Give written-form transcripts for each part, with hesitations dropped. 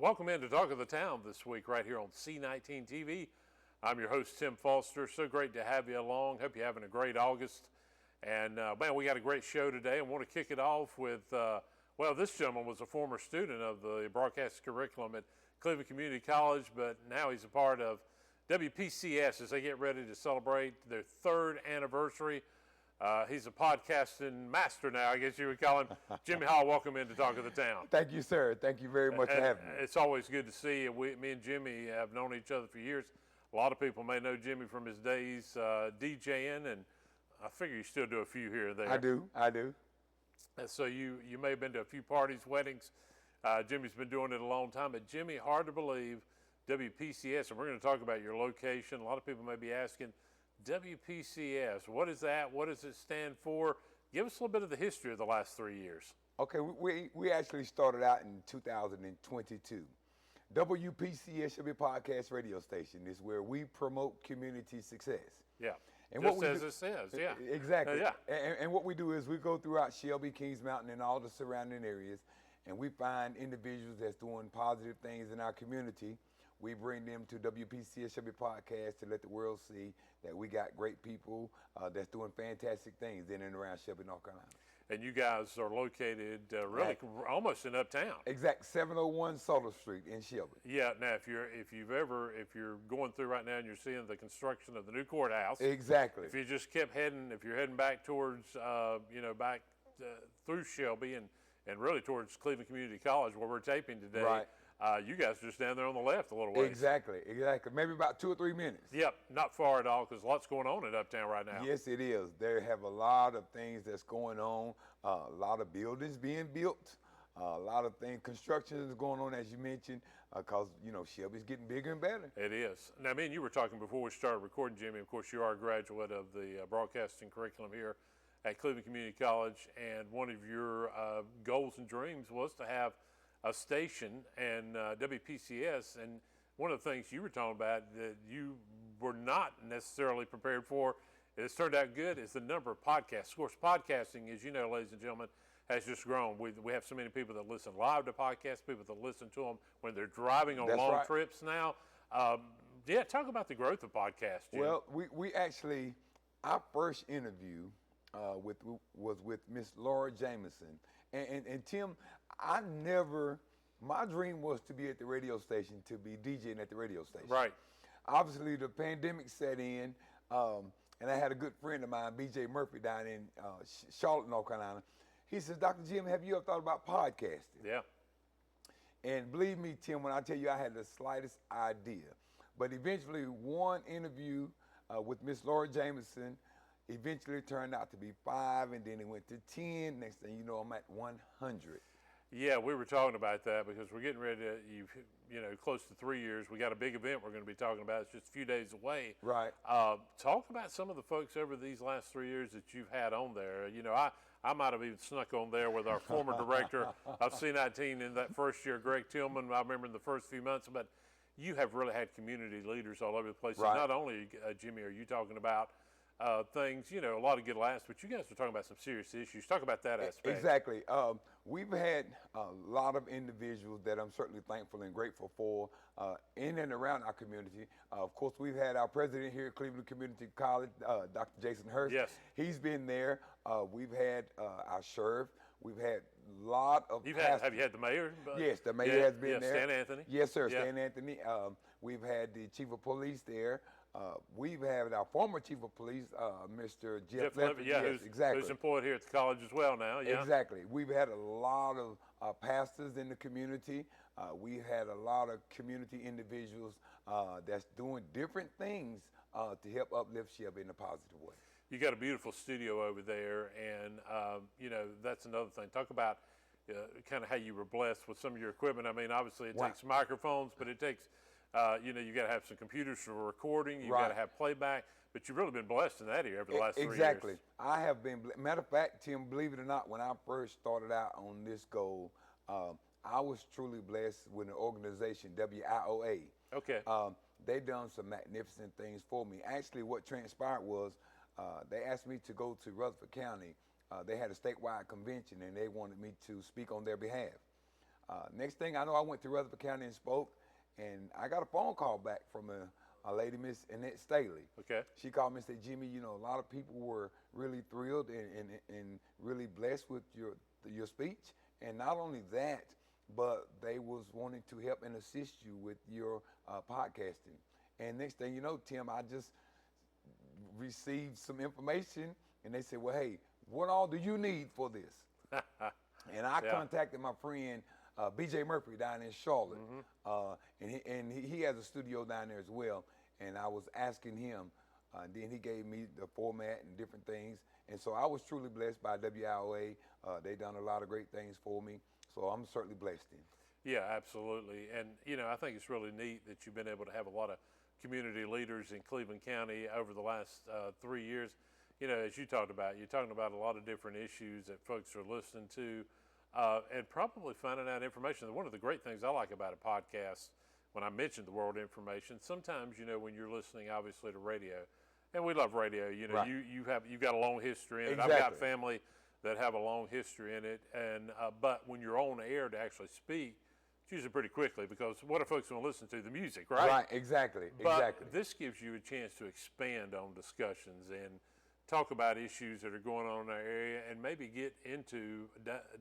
Welcome in to Talk of the Town this week right here on C19 TV. I'm your host, Tim Foster. So great to have you along. Hope you're having a great August. And, man, we got a great show today. I want to kick it off with, this gentleman was a former student of the broadcast curriculum at Cleveland Community College, but now he's a part of WPCS as they get ready to celebrate their third anniversary. He's a podcasting master now, I guess you would call him. Jimmy Hall, welcome in to Talk of the Town. Thank you, sir. Thank you very much for having me. It's always good to see you. Me and Jimmy have known each other for years. A lot of people may know Jimmy from his days DJing, and I figure you still do a few here or there. I do. And so you may have been to a few parties, weddings. Jimmy's been doing it a long time. But Jimmy, hard to believe, WPCS, and we're going to talk about your location. A lot of people may be asking, WPCS, what is that? What does it stand for? Give us a little bit of the history of the last 3 years. Okay, we actually started out in 2022. WPCS should be a podcast radio station. Is where we promote community success. Yeah, and just as it says, yeah. Exactly. Yeah. And what we do is we go throughout Shelby, Kings Mountain, and all the surrounding areas, and we find individuals that's doing positive things in our community. We bring them to WPCS Shelby Podcast to let the world see that we got great people that's doing fantastic things in and around Shelby, North Carolina. And you guys are located really almost in Uptown. Exact, 701 Solar Street in Shelby. Yeah. Now, if you're going through right now and you're seeing the construction of the new courthouse. Exactly. If you just kept heading, if you're heading back towards, back through Shelby and really towards Cleveland Community College where we're taping today. Right. You guys are just down there on the left a little ways. Exactly. Maybe about 2 or 3 minutes. Yep, not far at all because lots going on in Uptown right now. Yes, it is. They have a lot of things that's going on, a lot of buildings being built, a lot of things, construction is going on, as you mentioned, because, Shelby's getting bigger and better. It is. Now, me and you were talking before we started recording, Jimmy. Of course, you are a graduate of the broadcasting curriculum here at Cleveland Community College, and one of your goals and dreams was to have a station and WPCS, and one of the things you were talking about that you were not necessarily prepared for, it's turned out good, is the number of podcasts. Of course, podcasting, as you know, ladies and gentlemen, has just grown. We have so many people that listen live to podcasts, people that listen to them when they're driving on long trips now. Talk about the growth of podcasts, Jim. Well, we actually, our first interview was with Miss Laura Jameson. And Tim, my dream was to be at the radio station, to be DJing at the radio station. Right. Obviously, the pandemic set in, and I had a good friend of mine, B.J. Murphy, down in Charlotte, North Carolina. He says, Dr. Jim, have you ever thought about podcasting? Yeah. And believe me, Tim, when I tell you I had the slightest idea. But eventually, one interview with Miss Laura Jameson eventually turned out to be 5, and then it went to 10. Next thing you know, I'm at 100. Yeah, we were talking about that because we're getting ready to, close to 3 years. We got a big event we're going to be talking about. It's just a few days away. Right. Talk about some of the folks over these last 3 years that you've had on there. I might have even snuck on there with our former director of C19 in that first year, Greg Tillman. I remember in the first few months, but you have really had community leaders all over the place. Right. Not only, Jimmy, are you talking about things, a lot of good laughs, but you guys are talking about some serious issues. Talk about that aspect. Exactly. We've had a lot of individuals that I'm certainly thankful and grateful for in and around our community. Of course, we've had our president here at Cleveland Community College, Dr. Jason Hurst. Yes. He's been there. We've had our sheriff. We've had a lot of Have you had the mayor? Yes, the mayor has been there. Stan Anthony. Yes, sir, Yeah. Stan Anthony. We've had the chief of police there. We've had our former chief of police, Mr. Jeff Levitt. Yes, who's employed here at the college as well now. Yeah. Exactly. We've had a lot of pastors in the community. We've had a lot of community individuals that's doing different things to help uplift Shelby in a positive way. You got a beautiful studio over there, and that's another thing. Talk about kind of how you were blessed with some of your equipment. I mean, obviously it takes microphones, but it takes you got to have some computers for recording. You got to have playback. But you've really been blessed in that area over the last 3 years. Exactly. I have been. Matter of fact, Tim, believe it or not, when I first started out on this goal, I was truly blessed with an organization, WIOA. Okay. They done some magnificent things for me. Actually, what transpired was they asked me to go to Rutherford County. They had a statewide convention, and they wanted me to speak on their behalf. Next thing I know, I went to Rutherford County and spoke, and I got a phone call back from a lady, Miss Annette Staley. Okay. She called me and said, Jimmy, a lot of people were really thrilled and really blessed with your speech. And not only that, but they was wanting to help and assist you with your podcasting. And next thing you know, Tim, I just received some information, and they said, well, hey, what all do you need for this? And I contacted my friend BJ Murphy down in Charlotte, and he has a studio down there as well. And I was asking him, and then he gave me the format and different things. And so I was truly blessed by WIOA. They done a lot of great things for me, so I'm certainly blessed in. Yeah, absolutely. And, I think it's really neat that you've been able to have a lot of community leaders in Cleveland County over the last 3 years. As you talked about, you're talking about a lot of different issues that folks are listening to and probably finding out information. One of the great things I like about a podcast, when I mentioned the world information, sometimes, when you're listening, obviously, to radio, and we love radio, Right. you've got a long history in it. Exactly. I've got family that have a long history in it, and but when you're on air to actually speak, it's usually pretty quickly, because what are folks going to listen to? The music, right? Right, exactly, But exactly. this gives you a chance to expand on discussions and talk about issues that are going on in our area, and maybe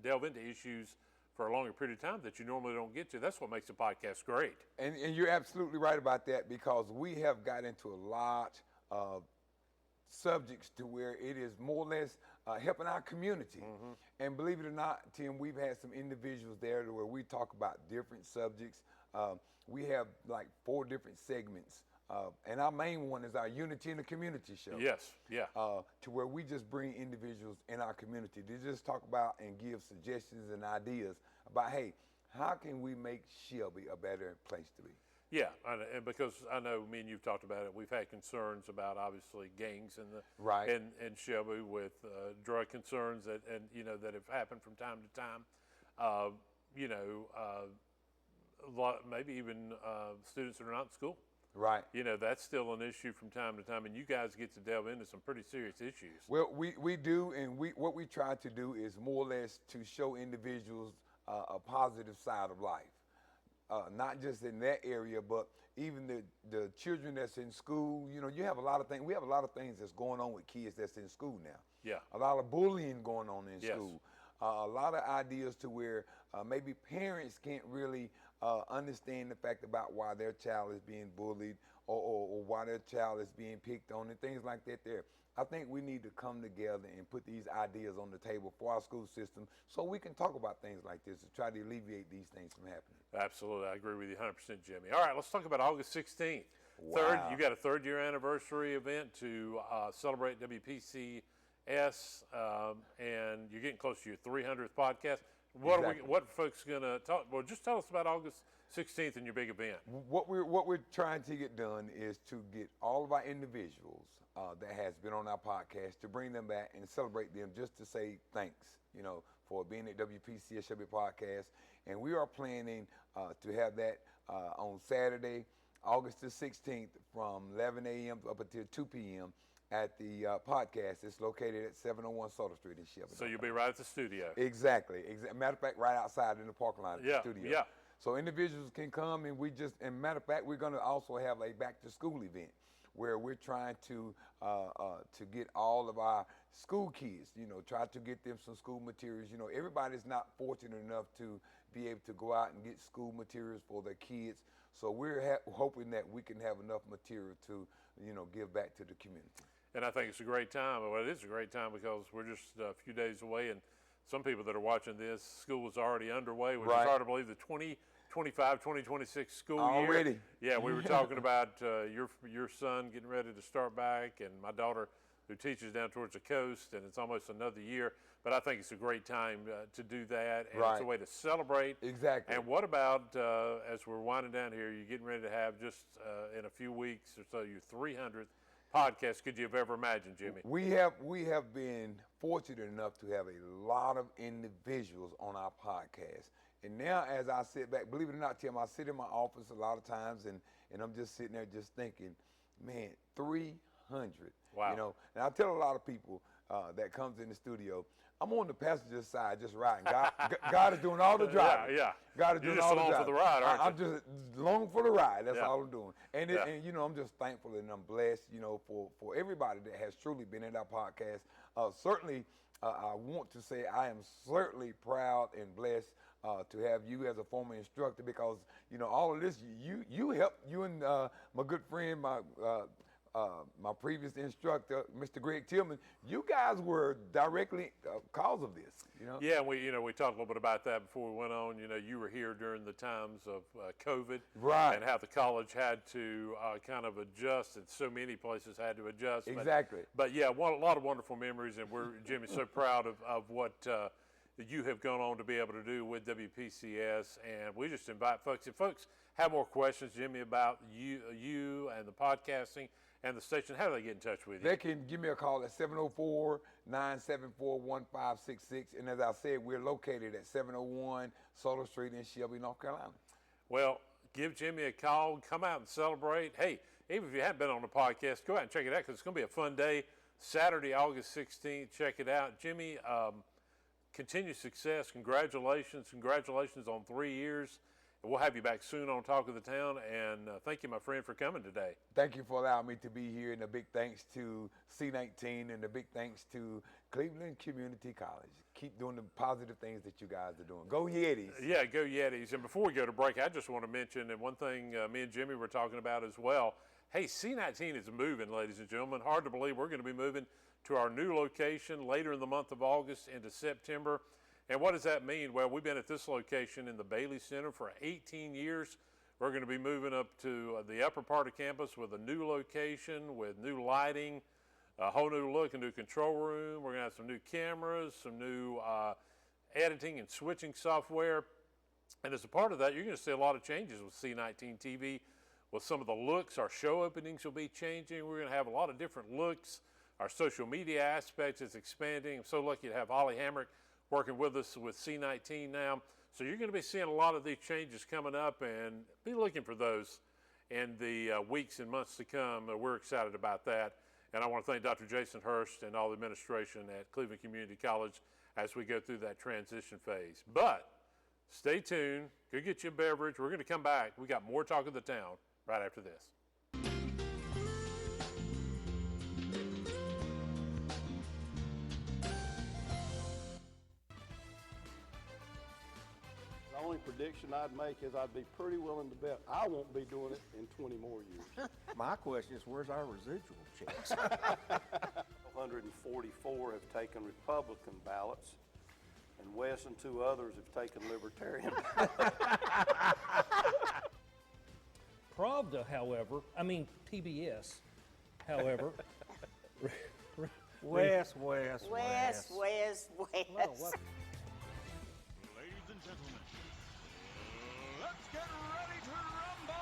delve into issues for a longer period of time that you normally don't get to. That's what makes a podcast great. And you're absolutely right about that, because we have got into a lot of subjects to where it is more or less helping our community. And believe it or not, Tim, we've had some individuals there to where we talk about different subjects. We have like 4 different segments. And our main one is our Unity in the Community show. Yes, yeah. To where we just bring individuals in our community to just talk about and give suggestions and ideas about, hey, how can we make Shelby a better place to be? Yeah, and because I know me and you've talked about it, we've had concerns about obviously gangs in the Right. in Shelby with drug concerns that that have happened from time to time. A lot, maybe even students that are not in school. Right. That's still an issue from time to time, and you guys get to delve into some pretty serious issues. Well, we do, and what we try to do is more or less to show individuals a positive side of life. Not just in that area, but even the children that's in school. You have a lot of things. We have a lot of things that's going on with kids that's in school now. Yeah. A lot of bullying going on in Yes. school. A lot of ideas to where maybe parents can't really understand the fact about why their child is being bullied or why their child is being picked on and things like that there. I think we need to come together and put these ideas on the table for our school system so we can talk about things like this to try to alleviate these things from happening. Absolutely, I agree with you 100%, Jimmy. All right, let's talk about August 16th. Wow. You got a 3rd-year anniversary event to celebrate WPCS, and you're getting close to your 300th podcast. Exactly. What folks gonna talk? Well, just tell us about August 16th and your big event. What we're trying to get done is to get all of our individuals that has been on our podcast, to bring them back and celebrate them, just to say thanks, for being at WPCS Shelby Podcast. And we are planning to have that on Saturday, August the 16th, from 11 a.m. up until 2 p.m. at the podcast. It's located at 701 Sutter Street in Shelby. So you'll be right at the studio. Exactly. Matter of fact, right outside in the parking lot at the studio. Yeah. So individuals can come, and matter of fact, we're going to also have a back to school event where we're trying to get all of our school kids, try to get them some school materials. Everybody's not fortunate enough to be able to go out and get school materials for their kids. So we're hoping that we can have enough material to, give back to the community. And I think it's a great time. Well, it is a great time because we're just a few days away, and some people that are watching this, school is already underway, which is Right. hard to believe, the 2025-2026 school year. Already. Yeah, we were talking about your son getting ready to start back, and my daughter who teaches down towards the coast, and it's almost another year. But I think it's a great time to do that, and it's a Right. way to celebrate. Exactly. And what about, as we're winding down here, you're getting ready to have just in a few weeks or so your 300th podcast could you have ever imagined, Jimmy? We have been fortunate enough to have a lot of individuals on our podcast. And now as I sit back, believe it or not, Tim, I sit in my office a lot of times and I'm just sitting there just thinking, man, 300. Wow. And I tell a lot of people, that comes in the studio, I'm on the passenger side just riding. God is doing all the driving. Yeah. God is You're doing just all the along driving. for the ride, aren't I'm just along for the ride. That's Yeah. all I'm doing. And, Yeah. and you know, I'm just thankful and I'm blessed, you know, for everybody that has truly been in our podcast. Certainly, I want to say I am certainly proud and blessed to have you as a former instructor, because you know all of this you helped, you and my good friend, my previous instructor, Mr. Greg Tillman. You guys were directly cause of this, you know. Yeah, we talked a little bit about that before we went on. You know, you were here during the times of COVID, Right. and how the college had to kind of adjust, and so many places had to adjust. Exactly. But yeah, a lot of wonderful memories, and we're, Jimmy, so proud of what you have gone on to be able to do with WPCS. And we just invite folks, if folks have more questions, Jimmy, about you and the podcasting and the station, how do they get in touch with you? They can give me a call at 704-974-1566. And as I said, we're located at 701 Solar Street in Shelby, North Carolina. Well, give Jimmy a call, come out and celebrate. Hey, even if you haven't been on the podcast, go out and check it out, because it's going to be a fun day. Saturday, August 16th. Check it out. Jimmy, continued success. Congratulations on 3 years. And we'll have you back soon on Talk of the Town. And thank you, my friend, for coming today. Thank you for allowing me to be here, and a big thanks to C19, and a big thanks to Cleveland Community College. Keep doing the positive things that you guys are doing. Go Yetis. Yeah, go Yetis. And before we go to break, I just want to mention, and one thing me and Jimmy were talking about as well, hey, C19 is moving, ladies and gentlemen. Hard to believe we're going to be moving to our new location later in the month of August into September. And what does that mean? Well, we've been at this location in the Bailey Center for 18 years. We're going to be moving up to the upper part of campus with a new location, with new lighting, a whole new look, a new control room. We're going to have some new cameras, some new editing and switching software. And as a part of that, you're going to see a lot of changes with C19 TV. With some of the looks, our show openings will be changing. We're going to have a lot of different looks. Our social media aspects is expanding. I'm so lucky to have Holly Hamrick working with us with C19 now. So you're going to be seeing a lot of these changes coming up, and be looking for those in the weeks and months to come. We're excited about that. And I want to thank Dr. Jason Hurst and all the administration at Cleveland Community College as we go through that transition phase. But stay tuned. Go get you a beverage. We're going to come back. We got more Talk of the Town right after this. The only prediction I'd make is I'd be pretty willing to bet I won't be doing it in 20 more years. My question is, where's our residual checks? 144 have taken Republican ballots, and Wes and two others have taken Libertarian ballots. Pravda, however, TBS, however. Wes. Wes. Ladies and gentlemen, let's get ready to rumble!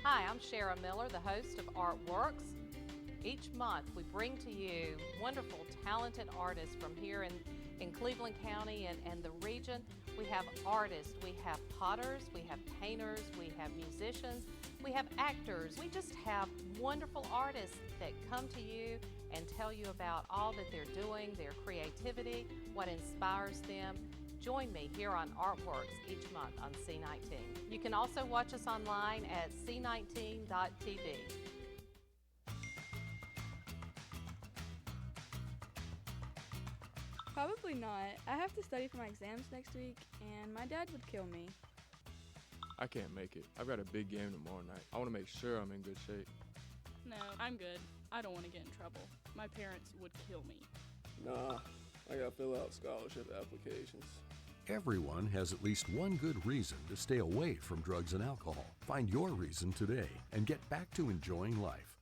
Hi, I'm Shara Miller, the host of Artworks. Each month we bring to you wonderful, talented artists from here in Cleveland County and the region. We have artists, we have potters, we have painters, we have musicians, we have actors. We just have wonderful artists that come to you and tell you about all that they're doing, their creativity, what inspires them. Join me here on Artworks each month on C19. You can also watch us online at c19.tv. Probably not. I have to study for my exams next week, and my dad would kill me. I can't make it. I've got a big game tomorrow night. I want to make sure I'm in good shape. No, I'm good. I don't want to get in trouble. My parents would kill me. Nah, I gotta fill out scholarship applications. Everyone has at least one good reason to stay away from drugs and alcohol. Find your reason today and get back to enjoying life.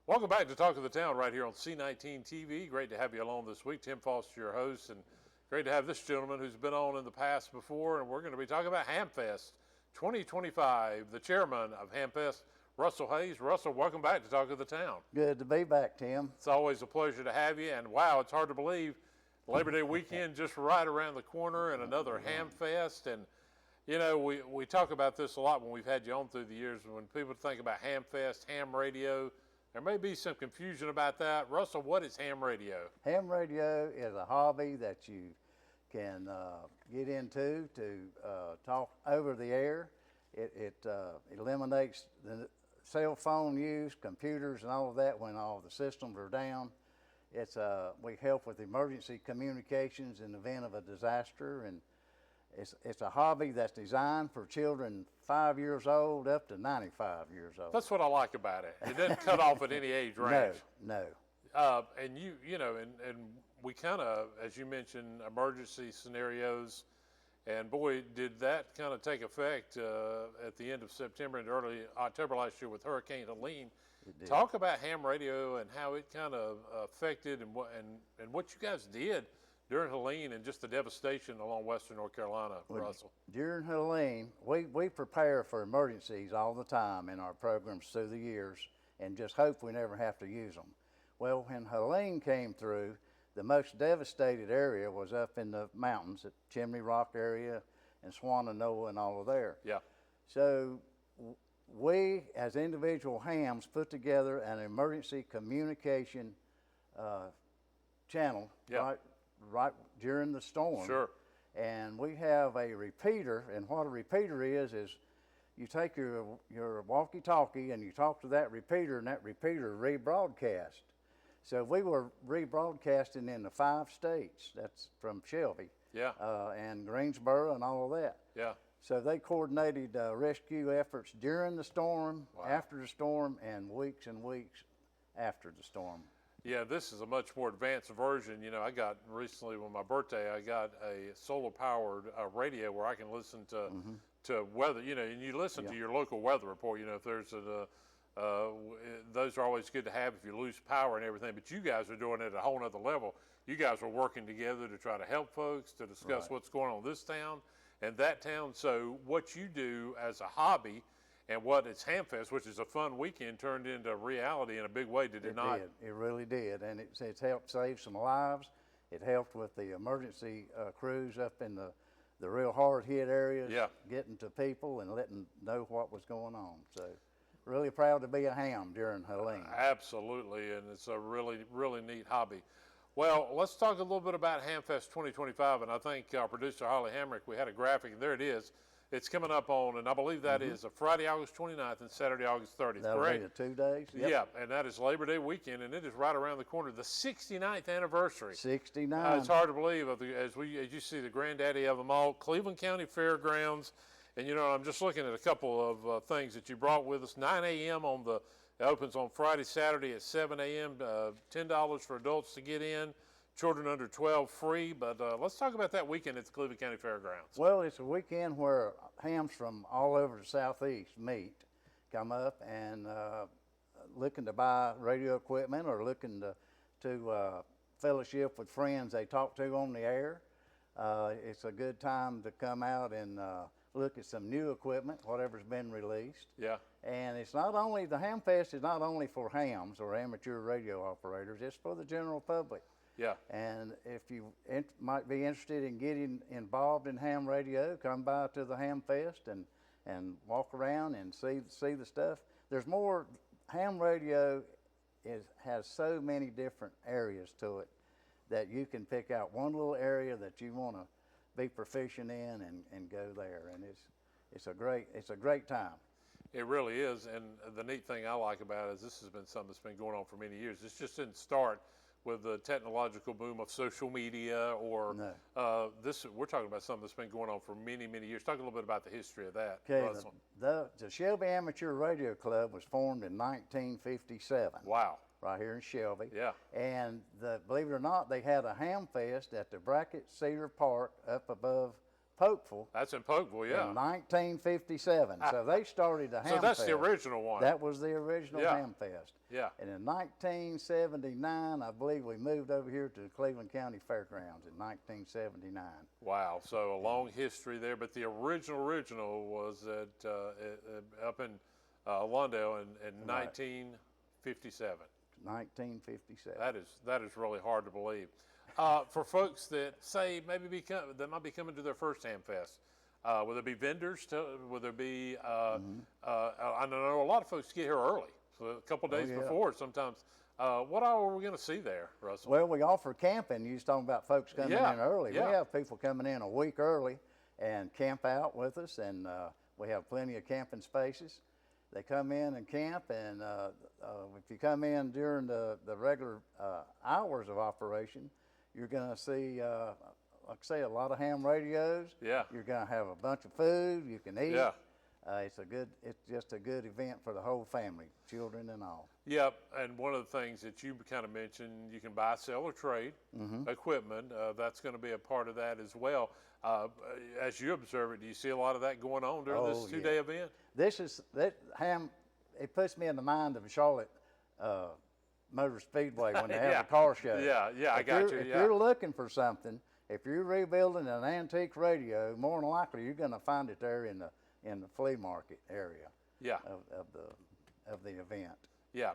Welcome back to Talk of the Town right here on C19 TV. Great to have you along this week. Tim Foster, your host, and great to have this gentleman who's been on in the past before, and we're going to be talking about HamFest 2025. The chairman of HamFest, Russell Hayes. Russell, welcome back to Talk of the Town. Good to be back, Tim. It's always a pleasure to have you, and wow, it's hard to believe Labor Day weekend just right around the corner and another HamFest. And, you know, we talk about this a lot when we've had you on through the years. When people think about HamFest, ham radio, there may be some confusion about that. Russell, what is ham radio? Ham radio is a hobby that you can get into to talk over the air. It eliminates the cell phone use, computers, and all of that when all the systems are down. We help with emergency communications in the event of a disaster, and it's a hobby that's designed for children 5 years old up to 95 years old. That's what I like about it. It doesn't cut off at any age range. No. And you know, and we kind of, as you mentioned, emergency scenarios, and boy, did that kind of take effect at the end of September and early October last year with Hurricane Helene. Talk about ham radio and how it kind of affected and what you guys did during Helene and just the devastation along western North Carolina, Russell. During Helene, we prepare for emergencies all the time in our programs through the years and just hope we never have to use them. Well, when Helene came through, the most devastated area was up in the mountains at Chimney Rock area and Swannanoa and all of there. Yeah. So we, as individual hams, put together an emergency communication channel right during the storm. Sure. And we have a repeater, and what a repeater is you take your walkie-talkie and you talk to that repeater, and that repeater rebroadcast. So we were rebroadcasting in the 5 states. That's from Shelby. Yeah. And Greensboro and all of that. Yeah. So they coordinated rescue efforts during the storm, after the storm, and weeks after the storm. Yeah, this is a much more advanced version. You know, I got recently on my birthday, I got a solar-powered radio where I can listen to weather. You know, and you listen to your local weather report. You know, if there's those are always good to have if you lose power and everything. But you guys are doing it at a whole nother level. You guys are working together to try to help folks, to discuss what's going on in this town and that town. So what you do as a hobby and what it's HamFest, which is a fun weekend, turned into reality in a big way, did it not? It really did, and it's helped save some lives. It helped with the emergency crews up in the real hard-hit areas, getting to people and letting know what was going on. So really proud to be a ham during Helene. Absolutely, and it's a really, really neat hobby. Well, let's talk a little bit about HamFest 2025, and I think our producer, Holly Hamrick, we had a graphic, and there it is. It's coming up on, and I believe that is a Friday, August 29th and Saturday, August 30th, That'll correct? be the 2 days? Yep. Yeah, and that is Labor Day weekend, and it is right around the corner, the 69th anniversary. 69. It's hard to believe, as you see the granddaddy of them all, Cleveland County Fairgrounds. And, you know, I'm just looking at a couple of things that you brought with us. 9 a.m. It opens on Friday, Saturday at 7 a.m., $10 for adults to get in. Children under 12 free, but let's talk about that weekend at the Cleveland County Fairgrounds. Well, it's a weekend where hams from all over the southeast come up and looking to buy radio equipment or looking to fellowship with friends they talk to on the air. It's a good time to come out and look at some new equipment, whatever's been released. Yeah. And it's not only, the HamFest is not only for hams or amateur radio operators, it's for the general public. Yeah. And if you might be interested in getting involved in ham radio, come by to the HamFest and walk around and see the stuff. There's more. Ham radio has so many different areas to it that you can pick out one little area that you want to be proficient in and go there. And it's a great time. It really is, and the neat thing I like about it is this has been something that's been going on for many years. This just didn't start with the technological boom of social media or we're talking about something that's been going on for many, many years. Talk a little bit about the history of that, Okay, Russell. the Shelby Amateur Radio Club was formed in 1957. Wow. Right here in Shelby. Yeah. And believe it or not, they had a ham fest at the Brackett Cedar Park up above Pokeville. That's in Pokeville, yeah. In 1957. So they started a ham fest. So that's the original one. That was the original ham fest. Yeah. And in 1979, I believe we moved over here to the Cleveland County Fairgrounds in 1979. Wow. So a long history there, but the original was at up in Lawndale in 1957. 1957. That is really hard to believe. For folks that say maybe that might be coming to their first Ham Fest, will there be vendors? Will there be? I know a lot of folks get here early, so a couple days before sometimes. What all are we going to see there, Russell? Well, we offer camping. You was talking about folks coming in early. Yeah. We have people coming in a week early and camp out with us, and we have plenty of camping spaces. They come in and camp, and if you come in during the regular hours of operation, you're going to see, like I say, a lot of ham radios. Yeah. You're going to have a bunch of food you can eat. Yeah. It's just a good event for the whole family, children and all. Yep, and one of the things that you kind of mentioned, you can buy, sell, or trade equipment. That's going to be a part of that as well. As you observe it, do you see a lot of that going on during this two-day event? It puts me in the mind of Charlotte Motor Speedway when they have Yeah. a car show. Yeah, I got you. If you're looking for something, if you're rebuilding an antique radio, more than likely you're going to find it there in the flea market area. Yeah. Of the event. Yeah.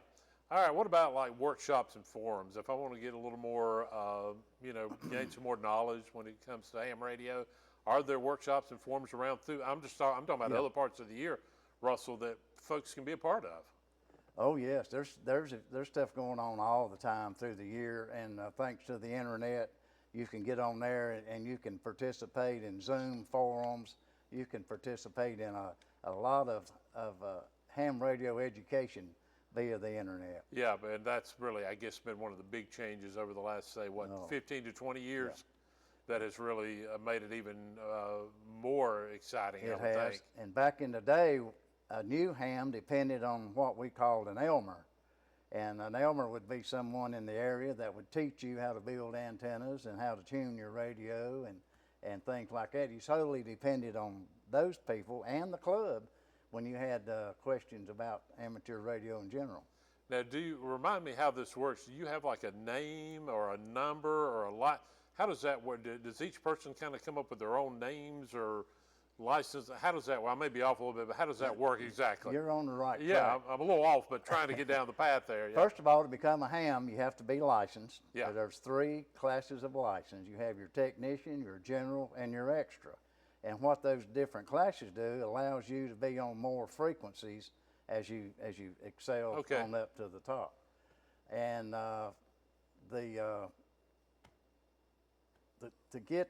All right. What about like workshops and forums? If I want to get a little more, gain some more knowledge when it comes to ham radio, are there workshops and forums around through? I'm talking about other parts of the year, Russell, that folks can be a part of. Oh yes, there's stuff going on all the time through the year, and thanks to the internet, you can get on there and you can participate in Zoom forums. You can participate in a lot of ham radio education via the internet. Yeah, and that's really, I guess, been one of the big changes over the last, say, 15 to 20 years that has really made it even more exciting, I would think. And back in the day, a new ham depended on what we called an Elmer. And an Elmer would be someone in the area that would teach you how to build antennas and how to tune your radio and things like that. You totally depended on those people and the club when you had questions about amateur radio in general. Now, remind me how this works? Do you have like a name or a number or a lot? How does that work? Does each person kind of come up with their own names or license? How does that work? I may be off a little bit, but how does that work exactly? You're on the right track. Yeah, I'm a little off, but trying to get down the path there. Yeah. First of all, to become a ham, you have to be licensed. Yeah. So there's 3 classes of license. You have your technician, your general, and your extra. And what those different classes do allows you to be on more frequencies as you excel on up to the top. And to get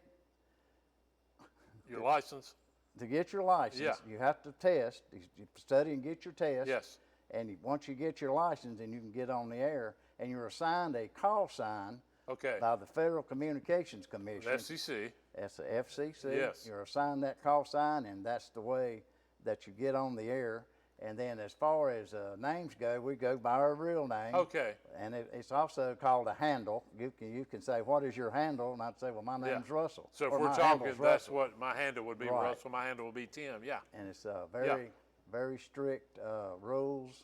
your license. To get your license, you have to test. You study and get your test. Yes. And once you get your license, then you can get on the air. And you're assigned a call sign by the Federal Communications Commission. FCC. That's the FCC. Yes. You're assigned that call sign, and that's the way that you get on the air. And then as far as names go, we go by our real name. Okay. And it's also called a handle. You can say, what is your handle? And I'd say, well, my name's Russell. So if or we're my talking, handle's that's Russell. what my handle would be, Right. Russell. My handle would be Tim, yeah. And it's very strict rules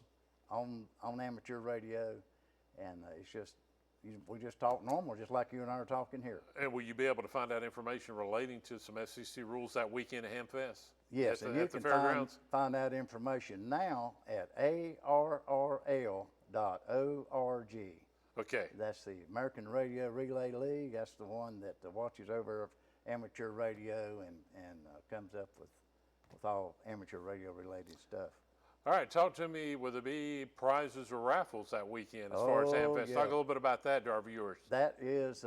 on amateur radio. And it's just, we just talk normal, just like you and I are talking here. And will you be able to find out information relating to some FCC rules that weekend at Hamfest? Yes, and you can find that information now at ARRL.org. Okay. That's the American Radio Relay League. That's the one that watches over amateur radio and comes up with all amateur radio related stuff. All right, talk to me, will there be prizes or raffles that weekend as far as Hamfest? Yeah. Talk a little bit about that to our viewers. That is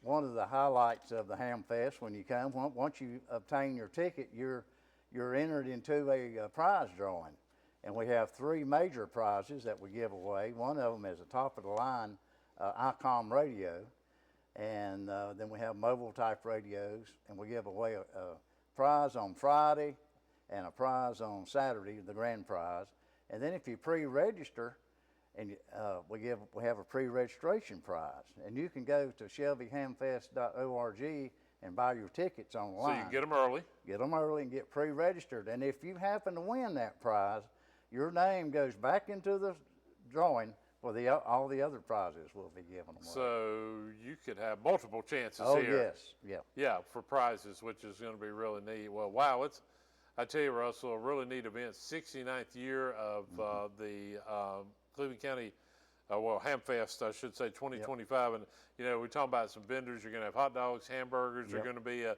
one of the highlights of the Hamfest when you come. Once you obtain your ticket, you're entered into a prize drawing. And we have 3 major prizes that we give away. One of them is a top-of-the-line ICOM radio, and then we have mobile-type radios, and we give away a prize on Friday and a prize on Saturday, the grand prize. And then if you pre-register, and we have a pre-registration prize, and you can go to shelbyhamfest.org and buy your tickets online. So you can get them early. Get them early and get pre-registered. And if you happen to win that prize, your name goes back into the drawing for all the other prizes we'll be giving away. So you could have multiple chances Oh, here. yes, yeah. Yeah, for prizes, which is going to be really neat. Well, wow, I tell you, Russell, a really neat event. 69th year of the Cleveland County, Hamfest, I should say, 2025. And, you know, we're talking about some vendors. You're going to have hot dogs, hamburgers. Are going to be a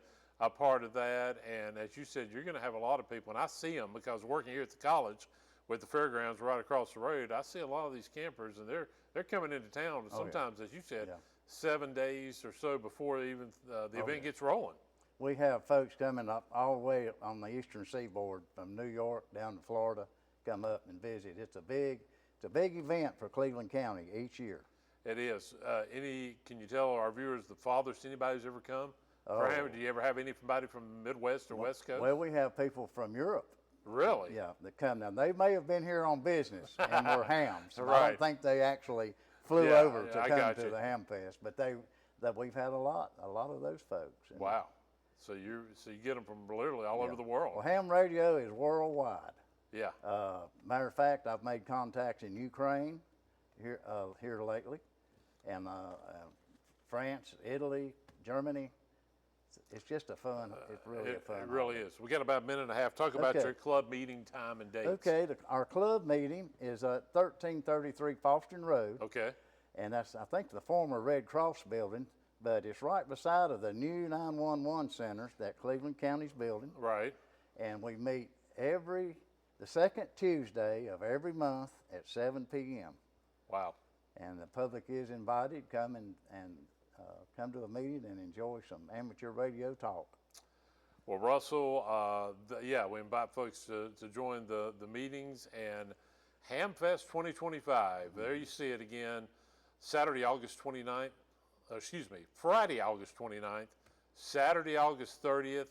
part of that. And as you said, you're going to have a lot of people. And I see them because working here at the college with the fairgrounds right across the road, I see a lot of these campers, and they're coming into town sometimes, as you said, 7 days or so before even the event gets rolling. We have folks coming up all the way on the eastern seaboard from New York down to Florida, come up and visit. It's a big event for Cleveland County each year. It is. Can you tell our viewers, the farthest anybody's ever come? Do you ever have anybody from the Midwest or West Coast? Well, we have people from Europe. Really? Yeah, that come down. They may have been here on business and were hams. I don't think they actually flew over to come to the Ham Fest, but we've had a lot of those folks. And wow. So you get them from literally all over the world. Well, ham radio is worldwide. Yeah. Matter of fact, I've made contacts in Ukraine here lately, and France, Italy, Germany. It's just it's really a fun. It really is. We got about a minute and a half. Talk about your club meeting time and dates. Okay, our club meeting is at 1333 Foston Road. Okay. And that's, I think, the former Red Cross building, but it's right beside of the new 911 center that Cleveland County's building. Right. And we meet the second Tuesday of every month at 7 p.m. Wow. And the public is invited. Come come to a meeting and enjoy some amateur radio talk. Well, Russell, we invite folks to join the meetings, and Hamfest 2025, there you see it again, Friday, August 29th, Saturday, August 30th.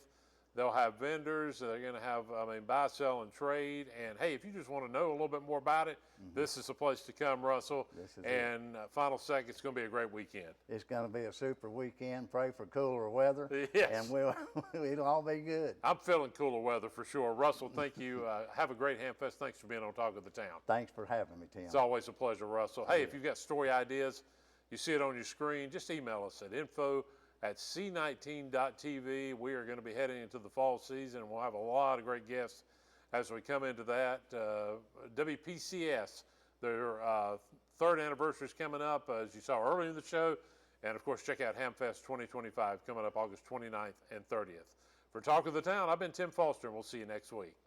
They'll have vendors. They're going to have, buy, sell, and trade. And, hey, if you just want to know a little bit more about it, this is the place to come, Russell. And final second, it's going to be a great weekend. It's going to be a super weekend. Pray for cooler weather. Yes. And it'll all be good. I'm feeling cooler weather for sure. Russell, thank you. Have a great Hamfest. Thanks for being on Talk of the Town. Thanks for having me, Tim. It's always a pleasure, Russell. Hey, if you've got story ideas, you see it on your screen, just email us at info@c19.tv. We are going to be heading into the fall season, and we'll have a lot of great guests as we come into that. WPCS, their third anniversary is coming up, as you saw earlier in the show. And, of course, check out Hamfest 2025 coming up August 29th and 30th. For Talk of the Town, I've been Tim Foster, and we'll see you next week.